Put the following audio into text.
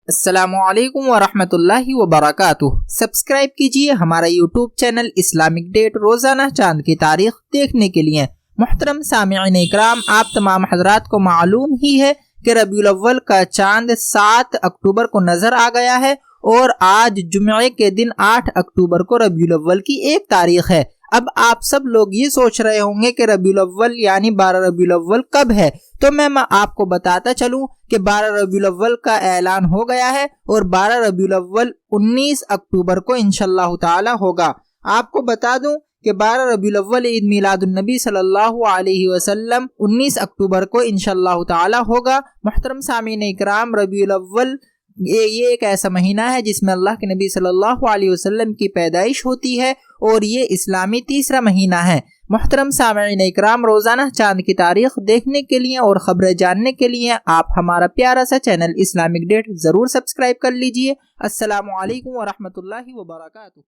السلام علیکم ورحمۃ اللہ وبرکاتہ۔ سبسکرائب کیجئے ہمارا یوٹیوب چینل اسلامک ڈیٹ، روزانہ چاند کی تاریخ دیکھنے کے لیے۔ محترم سامعین اکرام، آپ تمام حضرات کو معلوم ہی ہے کہ ربیع الاول کا چاند 7 اکتوبر کو نظر آ گیا ہے اور آج جمعے کے دن 8 اکتوبر کو ربیع الاول کی 1 تاریخ ہے۔ اب آپ سب لوگ یہ سوچ رہے ہوں گے کہ ربیع الاول یعنی 12 ربیع الاول کب ہے، تو میں آپ کو بتاتا چلوں کہ 12 ربیع الاول کا اعلان ہو گیا ہے اور 12 ربیع الاول 19 اکتوبر کو انشاءاللہ تعالی ہوگا۔ آپ کو بتا دوں کہ 12 ربیع الاول عید میلاد النبی صلی اللہ علیہ وسلم 19 اکتوبر کو انشاءاللہ تعالی ہوگا۔ محترم سامعین اکرام، ربیع الاول یہ ایک ایسا مہینہ ہے جس میں اللہ کے نبی صلی اللہ علیہ وسلم کی پیدائش ہوتی ہے اور یہ اسلامی تیسرا مہینہ ہے۔ محترم سامعین اکرام، روزانہ چاند کی تاریخ دیکھنے کے لیے اور خبریں جاننے کے لیے آپ ہمارا پیارا سا چینل اسلامک ڈیٹ ضرور سبسکرائب کر لیجئے۔ السلام علیکم ورحمۃ اللہ وبرکاتہ۔